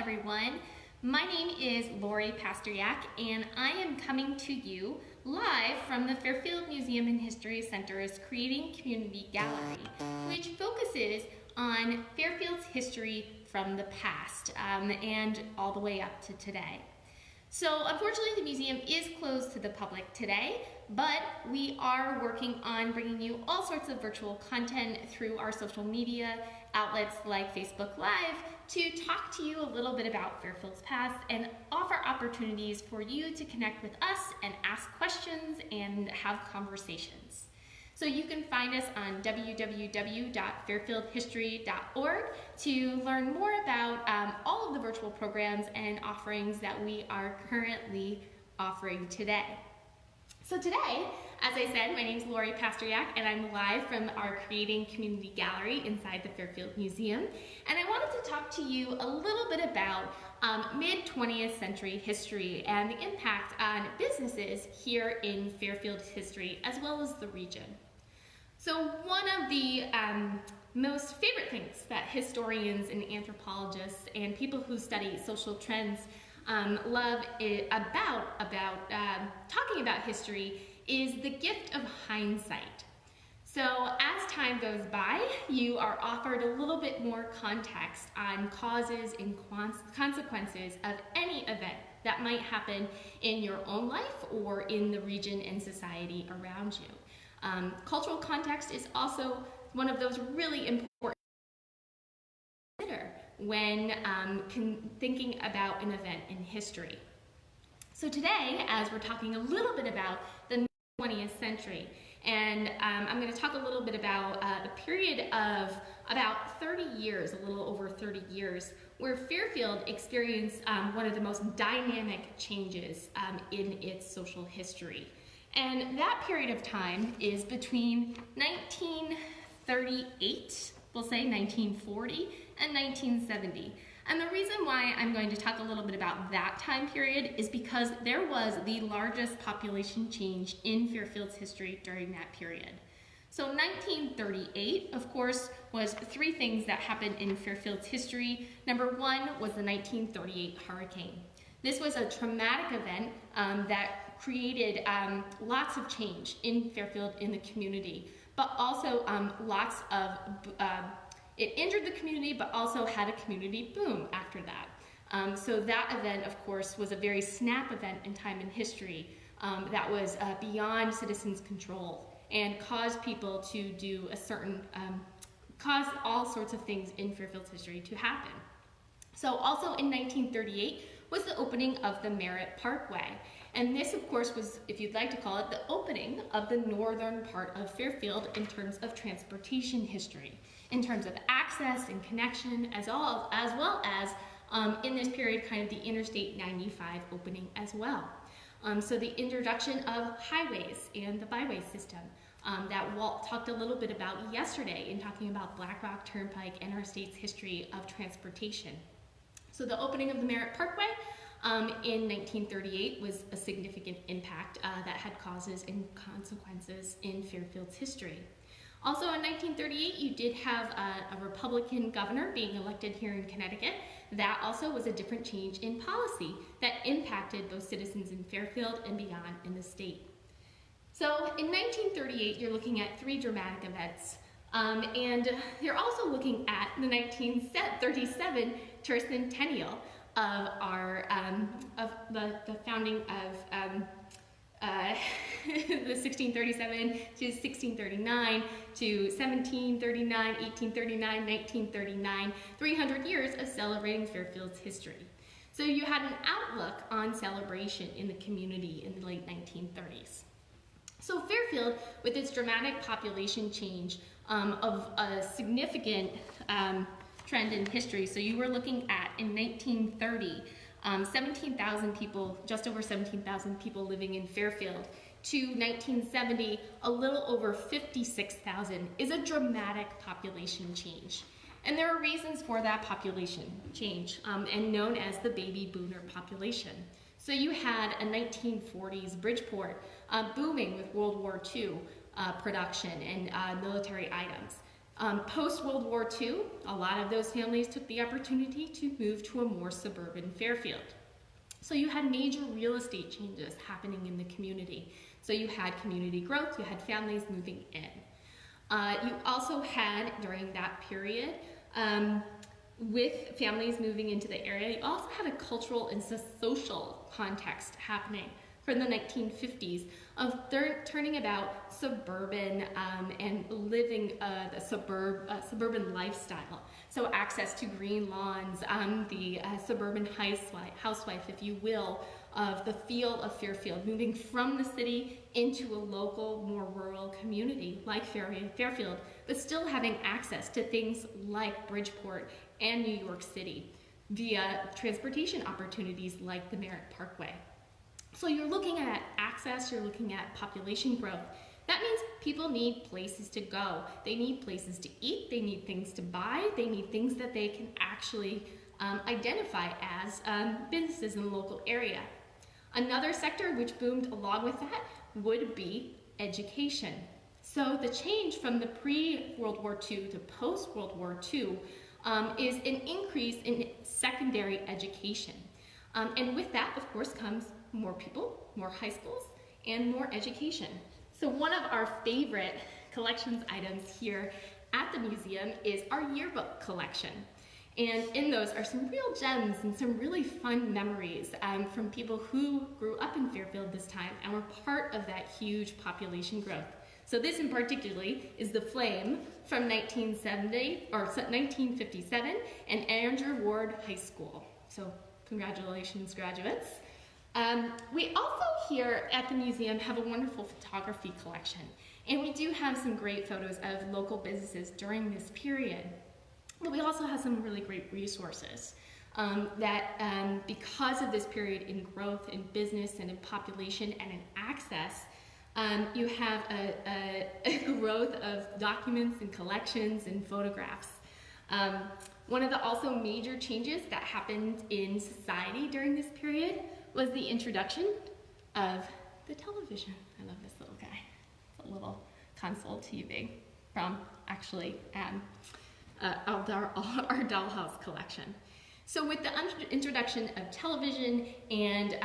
everyone. My name is Laurie Pasteryak, and I am coming to you live from the Fairfield Museum and History Center's Creating Community Gallery, which focuses on Fairfield's history from the past and all the way up to today. So unfortunately, the museum is closed to the public today, but we are working on bringing you all sorts of virtual content through our social media outlets like Facebook Live to talk to you a little bit about Fairfield's past and offer opportunities for you to connect with us and ask questions and have conversations. So you can find us on www.fairfieldhistory.org to learn more about all of the virtual programs and offerings that we are currently offering today. So today, as I said, my name is Laurie Pasteryak, and I'm live from our Creating Community Gallery inside the Fairfield Museum. And I wanted to talk to you a little bit about mid-20th century history and the impact on businesses here in Fairfield's history, as well as the region. So one of the most favorite things that historians and anthropologists and people who study social trends love about talking about history is the gift of hindsight. So as time goes by, you are offered a little bit more context on causes and consequences of any event that might happen in your own life or in the region and society around you. Cultural context is also one of those really important to consider when thinking about an event in history. So today, as we're talking a little bit about the 20th century, and I'm going to talk a little bit about a period of about 30 years, a little over 30 years, where Fairfield experienced one of the most dynamic changes in its social history. And that period of time is between 1938, we'll say 1940, and 1970. And the reason why I'm going to talk a little bit about that time period is because there was the largest population change in Fairfield's history during that period. So 1938, of course, was three things that happened in Fairfield's history. Number one was the 1938 hurricane. This was a traumatic event that created lots of change in Fairfield, in the community, but also lots of it injured the community, but also had a community boom after that. So that event, of course, was a very snap event in time in history that was beyond citizens' control and caused people to do caused all sorts of things in Fairfield's history to happen. So also in 1938 was the opening of the Merritt Parkway. And this, of course, was, if you'd like to call it, the opening of the northern part of Fairfield in terms of transportation history, in terms of access and connection, as well as in this period, kind of the Interstate 95 opening as well. So the introduction of highways and the byway system that Walt talked a little bit about yesterday in talking about Black Rock Turnpike and our state's history of transportation. So the opening of the Merritt Parkway in 1938 was a significant impact that had causes and consequences in Fairfield's history. Also in 1938, you did have a Republican governor being elected here in Connecticut. That also was a different change in policy that impacted both citizens in Fairfield and beyond in the state. So in 1938, you're looking at three dramatic events. And you're also looking at the 1937 tercentennial of our the founding of the 1637 to 1639 to 1739, 1839, 1939, 300 years of celebrating Fairfield's history. So you had an outlook on celebration in the community in the late 1930s. So Fairfield, with its dramatic population change of a significant trend in history, so you were looking at, in 1930, 17,000 people, just over 17,000 people living in Fairfield, to 1970, a little over 56,000, is a dramatic population change. And there are reasons for that population change, and known as the baby boomer population. So you had a 1940s Bridgeport booming with World War II production and military items. Post-World War II, a lot of those families took the opportunity to move to a more suburban Fairfield. So you had major real estate changes happening in the community. So you had community growth, you had families moving in. You also had, during that period, with families moving into the area, you also had a cultural and social context happening from the 1950s of turning about suburban and living the suburban lifestyle. So access to green lawns, the suburban housewife, if you will, of the feel of Fairfield, moving from the city into a local, more rural community like Fairfield, but still having access to things like Bridgeport and New York City via transportation opportunities like the Merritt Parkway. So you're looking at access, you're looking at population growth. That means people need places to go. They need places to eat, they need things to buy, they need things that they can actually identify as businesses in the local area. Another sector which boomed along with that would be education. So the change from the pre-World War II to post-World War II is an increase in secondary education. And with that, of course, comes more people, more high schools, and more education. So one of our favorite collections items here at the museum is our yearbook collection. And in those are some real gems and some really fun memories from people who grew up in Fairfield this time and were part of that huge population growth. So this in particularly is the Flame from 1957 and Andrew Ward High School. So congratulations, graduates. We also here at the museum have a wonderful photography collection, and we do have some great photos of local businesses during this period. But we also have some really great resources that because of this period in growth in business and in population and in access, you have a growth of documents and collections and photographs. One of the also major changes that happened in society during this period was the introduction of the television. I love this little guy. It's a little console TV from actually our dollhouse collection. So with the introduction of television and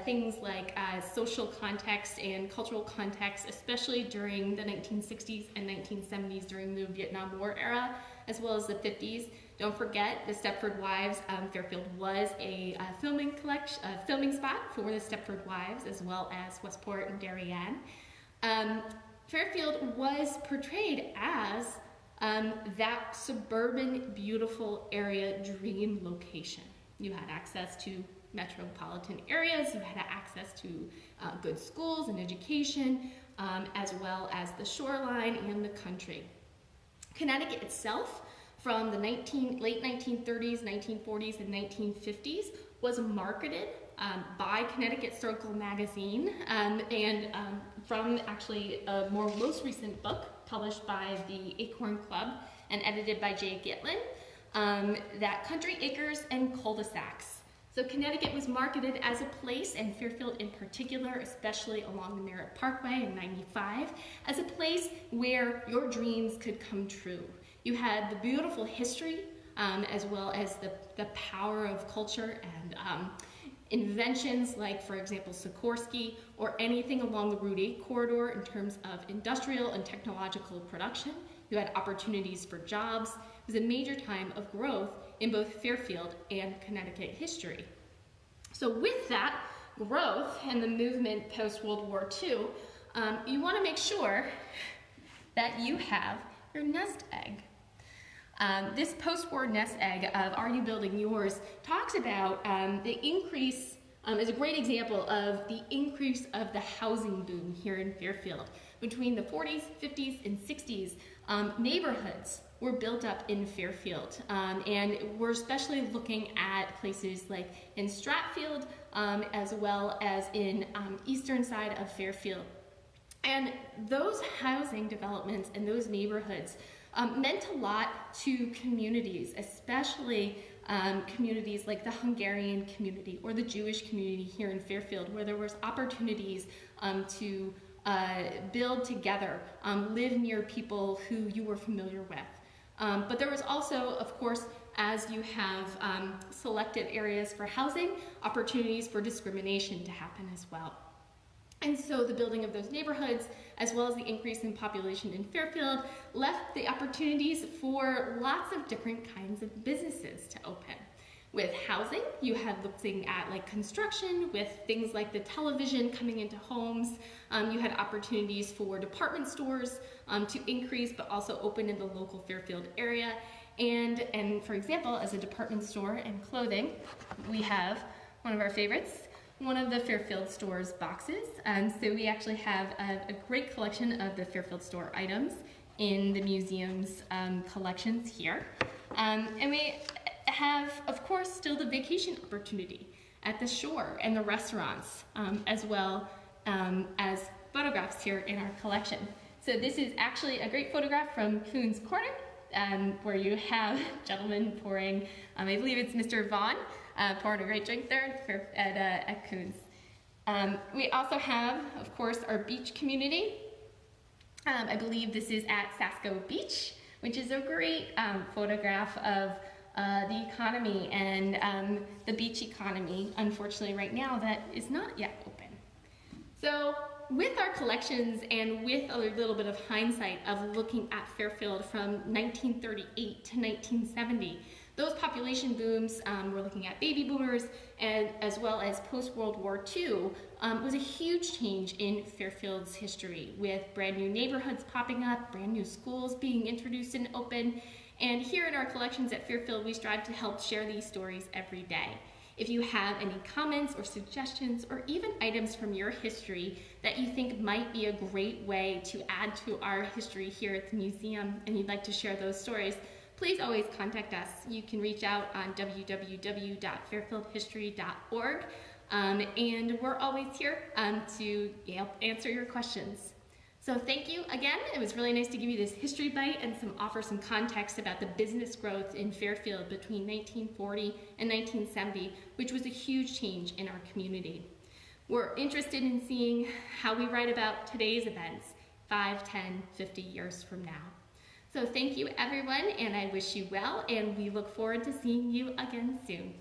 things like social context and cultural context, especially during the 1960s and 1970s during the Vietnam War era, as well as the 50s, don't forget the Stepford Wives. Fairfield was a filming spot for the Stepford Wives, as well as Westport and Darien. Fairfield was portrayed as that suburban, beautiful area dream location. You had access to metropolitan areas, you had access to good schools and education, as well as the shoreline and the country. Connecticut itself, from the late 1930s, 1940s, and 1950s, was marketed by Connecticut Circle magazine and from actually a most recent book published by the Acorn Club and edited by Jay Gitlin, that country acres and cul-de-sacs. So Connecticut was marketed as a place, and Fairfield in particular, especially along the Merritt Parkway in 95, as a place where your dreams could come true. You had the beautiful history, as well as the power of culture and inventions like, for example, Sikorsky, or anything along the Route 8 corridor in terms of industrial and technological production. You had opportunities for jobs. It was a major time of growth in both Fairfield and Connecticut history. So with that growth and the movement post-World War II, you want to make sure that you have your nest egg. This post-war nest egg of Are You Building Yours talks about the increase, is a great example of the increase of the housing boom here in Fairfield. Between the 40s, 50s, and 60s, neighborhoods were built up in Fairfield, and we're especially looking at places like in Stratfield, as well as in eastern side of Fairfield. And those housing developments and those neighborhoods meant a lot to communities, especially communities like the Hungarian community or the Jewish community here in Fairfield, where there was opportunities to build together, live near people who you were familiar with. But there was also, of course, as you have selected areas for housing, opportunities for discrimination to happen as well. And so the building of those neighborhoods, as well as the increase in population in Fairfield, left the opportunities for lots of different kinds of businesses to open. With housing, you had looking at like construction, with things like the television coming into homes. You had opportunities for department stores to increase, but also open in the local Fairfield area. And for example, as a department store and clothing, we have one of our favorites, one of the Fairfield Store's boxes. So we actually have a great collection of the Fairfield Store items in the museum's collections here. And we have, of course, still the vacation opportunity at the shore and the restaurants, as well as photographs here in our collection. So this is actually a great photograph from Coon's Corner, where you have gentlemen pouring, I believe it's Mr. Vaughn, pouring a great drink there at Coon's. We also have, of course, our beach community. I believe this is at Sasco Beach, which is a great photograph of the economy and the beach economy, unfortunately right now, that is not yet open. So with our collections and with a little bit of hindsight of looking at Fairfield from 1938 to 1970, those population booms, we're looking at baby boomers, and as well as post-World War II, was a huge change in Fairfield's history, with brand new neighborhoods popping up, brand new schools being introduced and open. And here in our collections at Fairfield, we strive to help share these stories every day. If you have any comments or suggestions or even items from your history that you think might be a great way to add to our history here at the museum and you'd like to share those stories, please always contact us. You can reach out on www.fairfieldhistory.org, and we're always here to answer your questions. So thank you again. It was really nice to give you this history bite and offer some context about the business growth in Fairfield between 1940 and 1970, which was a huge change in our community. We're interested in seeing how we write about today's events 5, 10, 50 years from now. So thank you everyone, and I wish you well, and we look forward to seeing you again soon.